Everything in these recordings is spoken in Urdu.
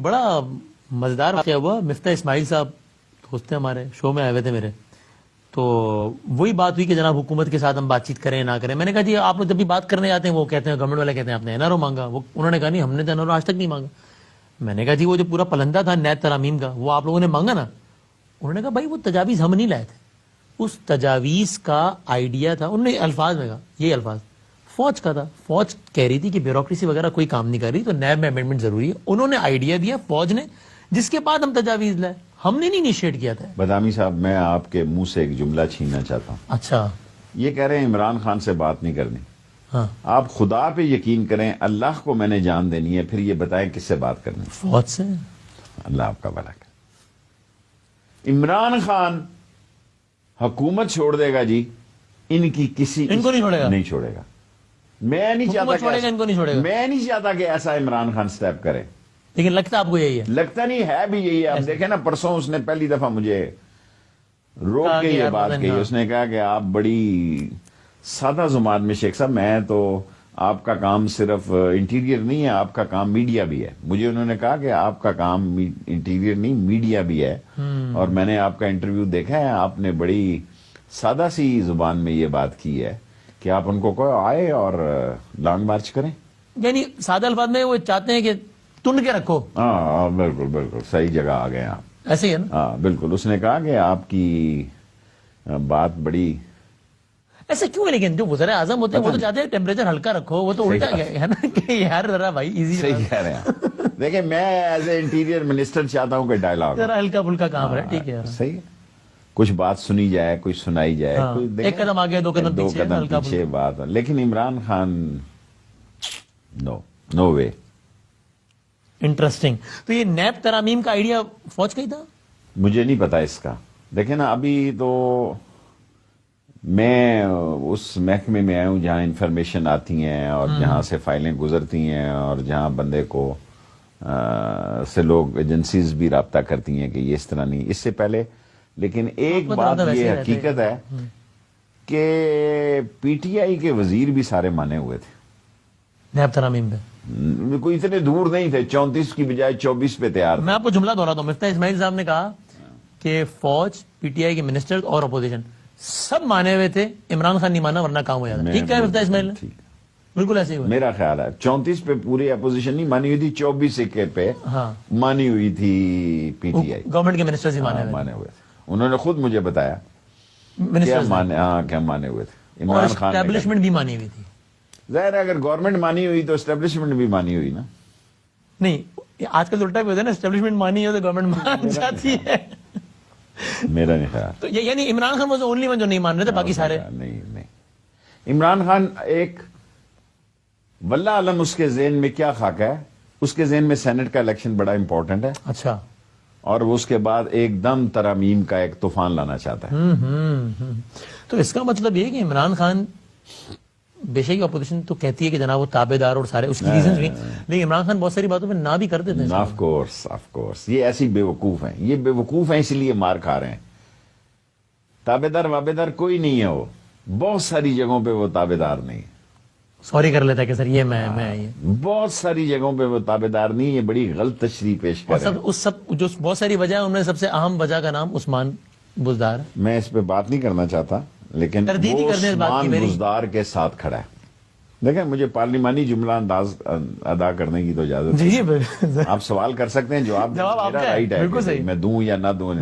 بڑا مزیدار واقعہ ہوا. مفتاح اسماعیل صاحب دوست ہیں ہمارے, شو میں آئے ہوئے تھے میرے, تو وہی بات ہوئی کہ جناب حکومت کے ساتھ ہم بات چیت کریں نہ کریں. میں نے کہا جی آپ لوگ جب بھی بات کرنے آتے ہیں وہ کہتے ہیں گورنمنٹ والے کہتے ہیں آپ نے این آر او مانگا, وہ انہوں نے کہا نہیں ہم نے این آر او آج تک نہیں مانگا. میں نے کہا جی وہ جو پورا پلندہ تھا نیب ترامیم کا وہ آپ لوگوں نے مانگا نا. انہوں نے کہا بھائی وہ تجاویز ہم نہیں لائے تھے, اس تجاویز کا آئیڈیا تھا, انہوں نے الفاظ میں کہا یہ الفاظ فوج کا تھا. فوج کہہ رہی تھی کہ بیوروکریسی وغیرہ کوئی کام نہیں کر رہی تو نیب میں امینڈمنٹ ضروری ہے. انہوں نے آئیڈیا دیا فوج نے, جس کے بعد ہم تجاویز لائے, ہم نے نہیں انیشیٹ کیا تھا. بدامی صاحب میں آپ کے منہ سے ایک جملہ چھیننا چاہتا ہوں. اچھا, یہ کہہ رہے ہیں عمران خان سے بات نہیں کرنی. ہاں آپ خدا پہ یقین کریں, اللہ کو میں نے جان دینی ہے, پھر یہ بتائیں کس سے بات کرنی. فوج سے. اللہ آپ کا بھلا کرے. عمران خان حکومت چھوڑ دے گا جی, ان کی کسی ان کو نہیں چھوڑے گا, نہیں چھوڑے گا. میں نہیں چاہتا چھوڑے گا, ان کو نہیں چھوڑے گا. میں نہیں چاہتا کہ ایسا عمران خان سٹیپ کرے, لیکن لگتا آپ کو یہی ہے. لگتا نہیں ہے بھی یہی ہے. آپ دیکھیں نا پرسوں اس نے پہلی دفعہ مجھے روک کے یہ بات کہی. اس نے کہا کہ آپ بڑی سادہ زبان میں شیخ صاحب, میں تو آپ کا کام صرف انٹیریئر نہیں ہے, آپ کا کام میڈیا بھی ہے. مجھے انہوں نے کہا کہ آپ کا کام انٹیریئر نہیں میڈیا بھی ہے, اور میں نے آپ کا انٹرویو دیکھا ہے, آپ نے بڑی سادہ سی زبان میں یہ بات کی ہے کہ آپ ان کو کہو آئے اور لانگ مارچ کریں. یعنی سادہ الفاظ میں وہ چاہتے ہیں کہ تن کے رکھو. ہاں بالکل بالکل صحیح جگہ آ گئے آپ. ایسے ہی ہے نا. ہاں بالکل. اس نے کہا کہ آپ کی بات بڑی ایسے کیوں ہے, لیکن جو وزراء اعظم ہوتے ہیں وہ تو چاہتے ہیں ٹیمپریچر ہلکا رکھو, وہ تو الٹا ہے نا کہ یار ذرا بھائی ایزی. صحیح کہہ رہے ہیں. دیکھیں میں ایز اے انٹیریئر منسٹر چاہتا ہوں کہ ڈائلاگ ذرا ہلکا پھلکا کام رہے. ٹھیک ہے, صحیح ہے, کچھ بات سنی جائے, کچھ سنائی جائے, ایک قدم آگے دو قدم پیچھے بات. لیکن عمران خان نو وے. انٹرسٹنگ. تو یہ نیب ترامیم کا آئیڈیا فوج کا ہی تھا؟ مجھے نہیں پتا اس کا. دیکھیں نا ابھی تو میں اس محکمے میں آیا ہوں جہاں انفارمیشن آتی ہیں اور جہاں سے فائلیں گزرتی ہیں اور جہاں بندے کو سے لوگ ایجنسیز بھی رابطہ کرتی ہیں کہ یہ اس طرح نہیں. اس سے پہلے لیکن ایک بات یہ حقیقت ہے کہ پی ٹی آئی کے وزیر بھی سارے مانے ہوئے تھے نیب ترامیم پہ. کوئی اتنے دور نہیں تھے, 34 کی بجائے 24 پہ تیار. میں آپ کو جملہ دہراتا ہوں. مفتاح اسماعیل صاحب نے کہا کہ فوج, پی ٹی آئی کے منسٹر اور اپوزیشن سب مانے ہوئے تھے, عمران خان نہیں مانا ورنہ کام ہو جاتا. ٹھیک ہے مفتاح اسماعیل نے بالکل ایسے ہی ہوا. میرا خیال ہے 34 پہ پوری اپوزیشن نہیں مانی ہوئی تھی, 24 پہ مانی ہوئی تھی پی ٹی آئی. گورنمنٹ کے منسٹر ہی مانے ہوئے تھے. انہوں نے خود مجھے بتایا کیا مانے ہوئے تھے. عمران خان اسٹیبلشمنٹ بھی مانی ہوئی تھی. ظاہر ہے اگر گورنمنٹ مانی ہوئی تو اسٹیبلشمنٹ بھی مانی ہوئی نا. نہیں آج کل الٹا بھی ہوتا ہے نا, اسٹیبلشمنٹ مانی ہو تو گورنمنٹ مان جاتی ہے. میرا نہیں خیال. تو یعنی Imran Khan was only one جو نہیں مان رہے تھے, باقی سارے نہیں. عمران خان ایک واللہ علم اس کے ذہن میں کیا خاکہ ہے. اس کے ذہن میں سینٹ کا الیکشن بڑا امپورٹنٹ ہے. اچھا. اور وہ اس کے بعد ایک دم ترامیم کا ایک طوفان لانا چاہتا ہے. تو اس کا مطلب یہ کہ عمران خان بے شک اپوزیشن تو کہتی ہے کہ جناب وہ تابع دار اور سارے اس کی ریزنز بھی, لیکن عمران خان بہت ساری باتوں پہ نہ بھی کر دیتے ہیں. آف کورس یہ ایسی بے وقوف ہیں, یہ بے وقوف ہیں, اسی لیے مار کھا رہے ہیں. تابع دار وابع دار کوئی نہیں ہے. وہ بہت ساری جگہوں پہ وہ تابع دار نہیں. سوری کر لیتا ہے کہ سر یہ میں بہت ساری جگہوں پہ وہ تابع دار نہیں. یہ بڑی غلط تشریح پیش کر رہے ہیں. سب جو بہت ساری وجہ ان میں سب سے اہم وجہ کا نام عثمان بزدار. میں اس پہ بات نہیں کرنا چاہتا, لیکن وہ عثمان بزدار کے ساتھ کھڑا ہے. دیکھیں مجھے پارلیمانی جملہ انداز ادا کرنے کی تو اجازت ہے. آپ سوال کر سکتے ہیں, جواب میرا رائٹ ہے, میں دوں یا نہ دوں.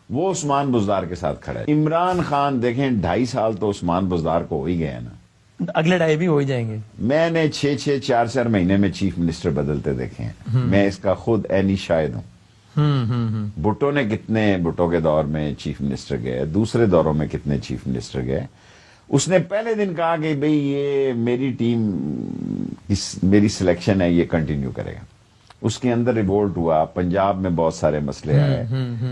وہ عثمان بزدار کے ساتھ کھڑا ہے. عمران خان دیکھیں 2.5 سال تو عثمان بزدار کو ہو ہی گئے نا, اگلے 2.5 بھی ہو ہی جائیں گے. میں نے 4 مہینے میں چیف منسٹر بدلتے دیکھے ہیں. میں اس کا خود عینی شاہد ہوں. بھٹو نے کتنے, بھٹو کے دور میں چیف منسٹر گئے, دوسرے دوروں میں کتنے چیف منسٹر گئے. اس نے پہلے دن کہا کہ بھئی یہ میری ٹیم, میری سلیکشن ہے, یہ کنٹینیو کرے گا. اس کے اندر ریوولٹ ہوا, پنجاب میں بہت سارے مسئلے آئے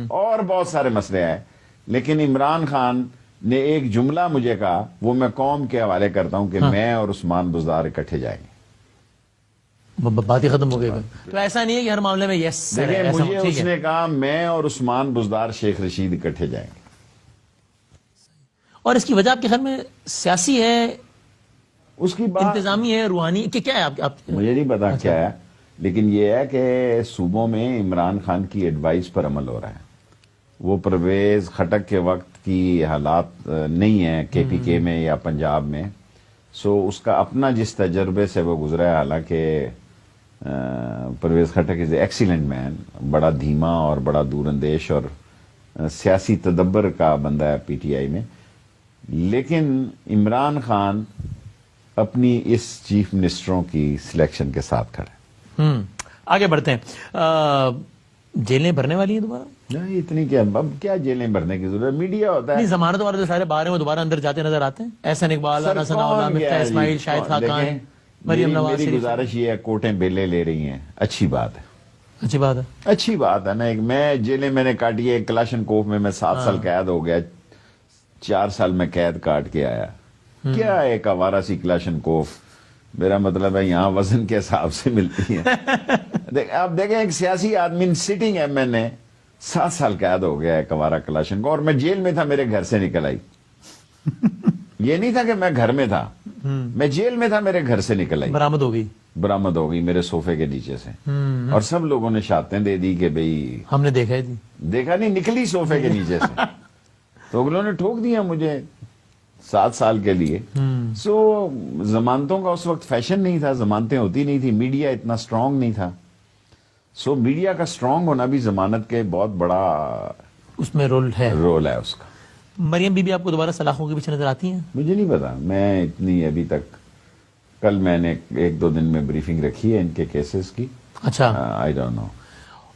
اور بہت سارے مسئلے آئے. لیکن عمران خان نے ایک جملہ مجھے کہا, وہ میں قوم کے حوالے کرتا ہوں کہ میں اور عثمان بزدار اکٹھے جائیں گے. بات ہی ختم ہو گئی. تو ایسا نہیں ہے کہ ہر معاملے میں یس دیکھیں مجھے اس نے کہا میں اور عثمان بزدار شیخ رشید اکٹھے جائیں گے. اور اس کی وجہ آپ کے خیال میں سیاسی ہے, اس کی بات انتظامی ہے, روحانی, کہ کیا ہے آپ مجھے نہیں پتا کیا ہے, لیکن یہ ہے کہ صوبوں میں عمران خان کی ایڈوائس پر عمل ہو رہا ہے. وہ پرویز خٹک کے وقت کی حالات نہیں ہیں کے پی کے میں یا پنجاب میں. سو اس کا اپنا جس تجربے سے وہ گزرا ہے, حالانکہ پرویز خٹک از اے ایکسیلنٹ مین, بڑا دھیما اور بڑا دور اندیش اور سیاسی تدبر کا بندہ ہے پی ٹی آئی میں, لیکن عمران خان اپنی اس چیف منسٹروں کی سلیکشن کے ساتھ کھڑے. آگے بڑھتے ہیں. جیلیں بھرنے والی ہیں دوبارہ؟ نہیں اتنی کیا, اب کیا جیلیں بھرنے کی ضرورت, میڈیا ہوتا ہے. نہیں, ضمانت والے تو سارے باہر ہیں, وہ دوبارہ اندر جاتے نظر آتے ہیں. احسن اقبال, رانا ثناءاللہ, مفتاح اسماعیل, شاہد خاقان, مریم نواز میری شریف. گزارش یہ ہے, کورٹیں بیلے لے رہی ہیں, اچھی بات ہے, اچھی بات ہے. اچھی بات ہے نا. میں جیلیں میں نے کاٹی ہے, کلاشن کوف میں 7 سال قید ہو گیا, 4 سال میں قید کاٹ کے آیا. کیا ایک آوارہ سی کلاشن کوف, میرا مطلب ہے یہاں وزن کے حساب سے ملتی ہے. آپ دیکھیں ایک سیاسی آدمی سٹنگ ایم این اے 7 سال قید ہو گیا ہے کوارا کلاشن کو, اور میں جیل میں تھا, میرے گھر سے نکل آئی. یہ نہیں تھا کہ میں گھر میں تھا, میں جیل میں تھا, میرے گھر سے نکل آئی, برآمد ہو گئی, برآمد ہو گئی میرے صوفے کے نیچے سے. اور سب لوگوں نے شہادتیں دے دی کہ بھئی ہم نے دیکھا ہے جی. دیکھا نہیں, نکلی صوفے کے نیچے سے. تو اگلوں نے ٹھوک دیا مجھے 7 سال کے لیے. سو ضمانتوں کا اس وقت فیشن نہیں تھا, ضمانتیں ہوتی نہیں تھی, میڈیا اتنا سٹرونگ نہیں تھا. سو میڈیا کا سٹرونگ ہونا بھی ضمانت کے بہت بڑا اس میں رول ہے اس کا. مریم بی بی آپ کو دوبارہ سلاخوں کے پیچھے نظر آتی ہیں؟ مجھے نہیں پتا, میں اتنی ابھی تک, کل میں نے 1-2 دن میں بریفنگ رکھی ہے ان کے کیسز کی. اچھا, آئی ڈونٹ نو.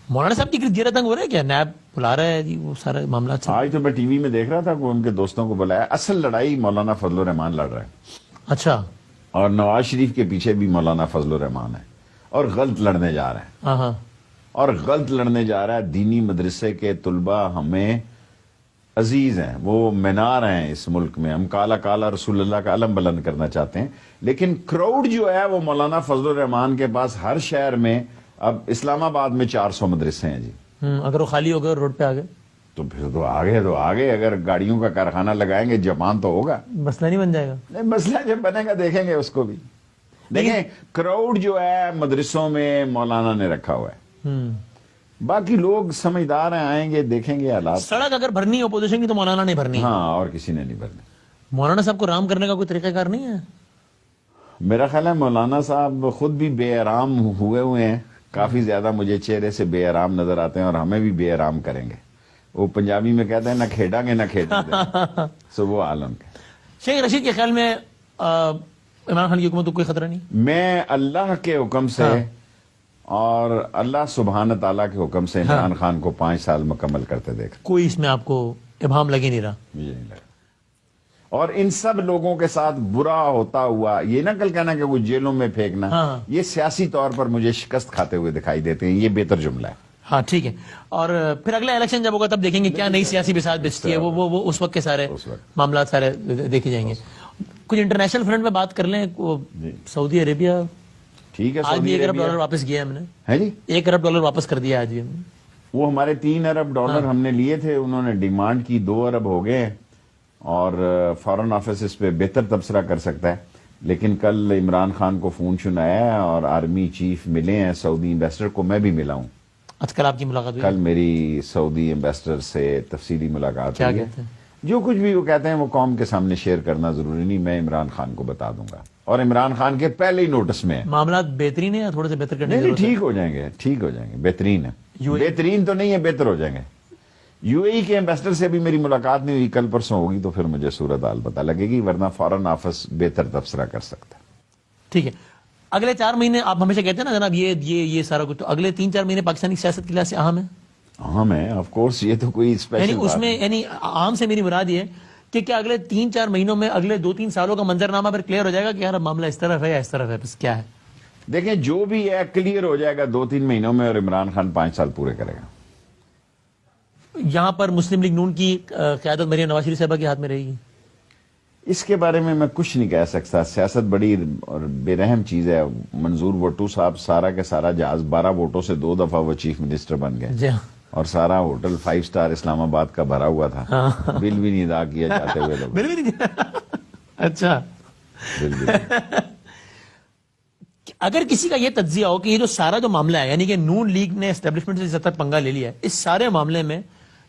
مولانا صاحب کی گرجیرہ تنگ ہو رہا ہے کیا؟ نیب بلا رہا ہے جی وہ سارا معاملات. آج تو میں ٹی وی میں دیکھ رہا تھا کہ ان کے دوستوں کو بلایا. اصل لڑائی مولانا فضل الرحمان لڑ رہا ہے. اچھا, اور نواز شریف کے پیچھے بھی مولانا فضل الرحمان ہے, اور غلط لڑنے جا رہے ہیں. ہاں ہاں, اور غلط لڑنے جا رہا ہے. دینی مدرسے کے طلباء ہمیں عزیز ہیں, وہ مینار ہیں اس ملک میں. ہم کالا کالا رسول اللہ کا علم بلند کرنا چاہتے ہیں, لیکن کراؤڈ جو ہے وہ مولانا فضل الرحمان کے پاس ہر شہر میں. اب اسلام آباد میں 400 مدرسے ہیں جی. اگر وہ خالی ہو گئے اور روڈ پہ آ گئے تو پھر تو آگے اگر گاڑیوں کا کارخانہ لگائیں گے جاپان تو ہوگا. مسئلہ نہیں بن جائے گا. نہیں, مسئلہ جب بنے گا دیکھیں گے اس کو بھی. دیکھیں کراؤڈ جو ہے مدرسوں میں مولانا نے رکھا ہوا ہے. باقی لوگ سمجھدار ہیں, آئیں گے دیکھیں گے حالات. سڑک اگر بھرنی ہے اپوزیشن کی تو مولانا نہیں بھرنی. ہاں, اور کسی نے نہیں بھرنی. مولانا صاحب کو رام کرنے کا کوئی طریقہ کار نہیں ہے؟ میرا خیال ہے مولانا صاحب خود بھی بے آرام ہوئے ہیں کافی زیادہ. مجھے چہرے سے بے آرام نظر آتے ہیں, اور ہمیں بھی بے آرام کریں گے. وہ پنجابی میں کہتے ہیں نہ کھیڑا گے نہ کھیڑا گے. سو وہ عالم کے. شیخ رشید کے خیال میں عمران خان کی حکومت کو کوئی خطرہ نہیں؟ میں اللہ کے حکم سے اور اللہ سبحانہ تعالیٰ کے حکم سے عمران خان کو 5 سال مکمل کرتے دیکھ. کوئی اس میں آپ کو ابہام لگے نہیں رہا؟ مجھے نہیں لگا. اور ان سب لوگوں کے ساتھ برا ہوتا ہوا, یہ نہ کل کہنا کہ وہ جیلوں میں پھینکنا, یہ سیاسی طور پر مجھے شکست کھاتے ہوئے دکھائی دیتے ہیں. یہ بہتر جملہ ہے. ہاں ٹھیک ہے. اور پھر اگلا الیکشن جب ہوگا تب دیکھیں گے کیا نئی سیاسی بساط بچتی ہے. وہ اس وقت کے سارے معاملات سارے دیکھے جائیں گے. کچھ انٹرنیشنل فرنٹ میں بات کر لیں. سعودی عربیہ ٹھیک ہے, آج بھی $1 ارب واپس کیا ہم نے. ہے جی, $1 ارب واپس کر دیا آج بھی ہم نے. وہ ہمارے $3 ارب ہم نے لیے تھے, انہوں نے ڈیمانڈ کی 2 ارب ہو گئے. اور فارن آفس اس پہ بہتر تبصرہ کر سکتا ہے. لیکن کل عمران خان کو فون سنایا اور آرمی چیف ملے ہیں سعودی ایمبیسڈر کو. میں بھی ملا ہوں. آج کل آپ کی ملاقات ہوئی؟ کل میری سعودی ایمبیسڈر سے تفصیلی ملاقات کیا ہوئی ہے. کہتے ہیں؟ جو کچھ بھی وہ کہتے ہیں وہ قوم کے سامنے شیئر کرنا ضروری نہیں, میں عمران خان کو بتا دوں گا. اور عمران خان کے پہلے ہی نوٹس میں ہے. معاملات بہترین ہے یا تھوڑے سے بہتر کرنے کی نہیں, ضرورت ہے؟ ٹھیک ہو جائیں گے, ٹھیک ہو جائیں گے, بہترین ہے. بہترین تو نہیں ہے, بہتر ہو جائیں گے. یو اے ای کے ایمبیسڈر سے بھی میری ملاقات نہیں ہوئی, کل پرسوں ہوگی تو پھر مجھے صورتحال پتہ لگے گی, ورنہ فارن آفس بہتر تبصرہ کر سکتا ہے. ٹھیک ہے. اگلے 4 مہینے آپ ہمیشہ کہتے ہیں نا جناب یہ سارا کچھ, تو اگلے 3-4 مہینے پاکستانی سیاست کے لحاظ سے اہم ہے. اہم ہے آف کورس, یہ تو کوئی اسپیشل اس میں یعنی عام سے میری مراد یہ کہ کیا اگلے 3-4 مہینوں میں اگلے 2-3 سالوں کا منظرنامہ پھر کلیئر ہو جائے گا کہ یار معاملہ اس طرف ہے یا اس طرف ہے, بس کیا ہے. دیکھیں جو بھی ہے کلیئر ہو جائے گا 2-3 مہینوں میں, اور عمران خان 5 سال پورے کرے گا. یہاں پر مسلم لیگ نون کی قیادت مریم نواز شریف صاحبہ کے ہاتھ میں رہے گی. اس کے بارے میں کچھ نہیں کہہ سکتا. سیاست بڑی اور بے رحم چیز ہے. منظور بھٹو صاحب سارا کے سارا جہاز 12 ووٹوں سے 2 دفعہ وہ چیف منسٹر بن گئے. جی, اور سارا ہوٹل 5 سٹار اسلام آباد کا بھرا ہوا تھا. بل بھی نہیں ادا کیا جاتے ہوئے لوگ. بل بھی نہیں. اچھا, بل بھی نہیں. اگر کسی کا یہ تجزیہ ہو کہ یہ جو سارا جو معاملہ ہے یعنی کہ نون لیگ نے اسٹیبلشمنٹ سے جس تک پنگا لے لیا ہے, اس سارے معاملے میں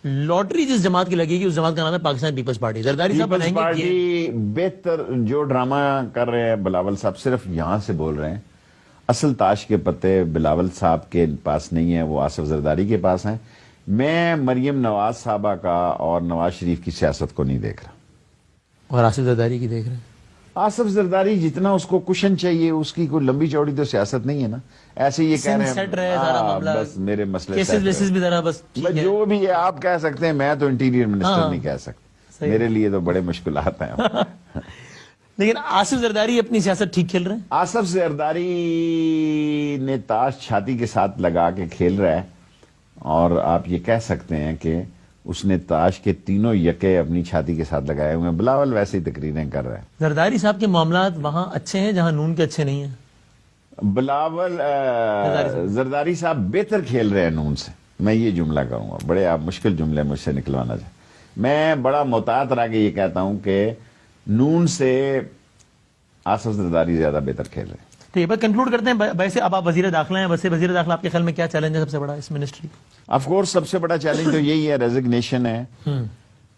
لاٹری جس جماعت کی لگے گی اس جماعت کا نام ہے پاکستان پیپلز پارٹی. زرداری صاحب پیپلز بنائیں گے کہ پارٹی بہتر جو ڈرامہ کر رہے ہیں بلاول صاحب صرف یہاں سے بول رہے ہیں, اصل تاش کے پتے بلاول صاحب کے پاس نہیں ہیں, وہ آصف زرداری کے پاس ہیں. میں مریم نواز صاحبہ کا اور نواز شریف کی سیاست کو نہیں دیکھ رہا, اور آصف زرداری کی دیکھ رہے ہیں. آصف زرداری جتنا اس کو کشن چاہیے اس کی کوئی لمبی چوڑی تو سیاست نہیں ہے نا. ایسے یہ کہہ رہے سیٹ رہے سارا معاملہ, بس میرے مسئلے کیسز ویسز بھی ذرا بس ٹھیک ہے. جو بھی ہے آپ کہہ سکتے ہیں, میں تو انٹیریئر منسٹر نہیں کہہ سکتا, میرے لیے تو بڑے مشکلات ہیں. لیکن آصف زرداری اپنی سیاست ٹھیک کھیل رہے ہیں. آصف زرداری نے تاش چھاتی کے ساتھ لگا کے کھیل رہا ہے, اور آپ یہ کہہ سکتے ہیں کہ اس نے تاش کے تینوں یکے اپنی چھاتی کے ساتھ لگائے ہوئے ہیں. بلاول ویسے ہی تقریریں کر رہا ہے. زرداری صاحب کے معاملات وہاں اچھے ہیں جہاں نون کے اچھے نہیں ہیں. بلاول زرداری صاحب بہتر کھیل رہے ہیں نون سے, میں یہ جملہ کہوں گا. بڑے آپ مشکل جملے مجھ سے نکلوانا چاہیں, میں بڑا محتاط رہ کے یہ کہتا ہوں کہ نون سے آصف زرداری زیادہ بہتر کھیل رہے ہیں. تو یہ بات کنکلوڈ کرتے ہیں. ویسے اب آپ وزیر داخلہ ہیں, ویسے وزیر داخلہ آپ کے خیال میں کیا چیلنج ہے سب سے بڑا اس منسٹری؟ آف کورس سب سے بڑا چیلنج تو یہی ہے, ریزگنیشن ہے.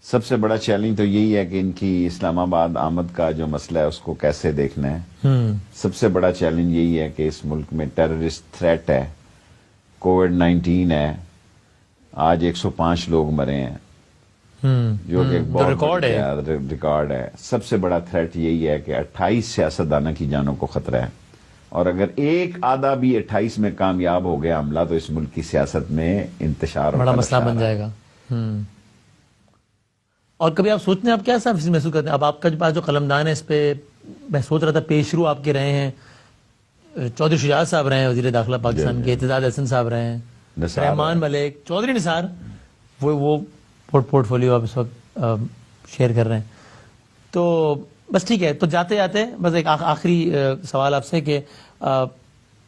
سب سے بڑا چیلنج تو یہی ہے کہ ان کی اسلام آباد آمد کا جو مسئلہ ہے اس کو کیسے دیکھنا ہے. سب سے بڑا چیلنج یہی ہے کہ اس ملک میں ٹیررسٹ تھریٹ ہے, کووڈ-19 ہے, آج 105 لوگ مرے ہیں جو کہ بہت ریکارڈ ہے. سب سے بڑا تھریٹ یہی ہے کہ 28 سیاستدانوں کی جانوں کو خطرہ ہے, اور اگر ایک آدھا بھی 28 میں کامیاب ہو گیا حملہ تو اس ملک کی سیاست میں انتشار بڑا مسئلہ بن جائے گا. اور کبھی آپ سوچتے ہیں آپ کیا صاحب محسوس کرتے ہیں؟ اب آپ کا پاس جو قلمدان ہے اس پہ میں سوچ رہا تھا پیش رو آپ کے رہے ہیں, چودھری شجاعت صاحب رہے ہیں وزیر داخلہ پاکستان کے, اعتزاز احسن صاحب رہے ہیں, رحمان ملک, چودھری نثار, وہ پورٹ فولیو آپ اس وقت شیئر کر رہے ہیں. تو بس ٹھیک ہے, تو جاتے جاتے بس ایک آخری سوال آپ سے کہ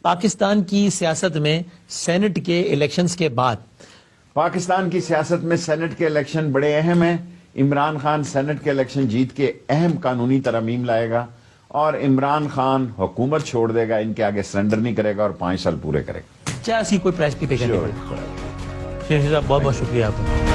پاکستان کی سیاست میں سینٹ کے الیکشنز کے بعد پاکستان کی سیاست میں سینٹ کے الیکشن بڑے اہم ہیں. عمران خان سینٹ کے الیکشن جیت کے اہم قانونی ترامیم لائے گا, اور عمران خان حکومت چھوڑ دے گا, ان کے آگے سرنڈر نہیں کرے گا اور 5 سال پورے کرے گا. چاہے اس کی کوئی پرائز بھی پے کرنی پڑے. بہت بہت شکریہ آپ کا.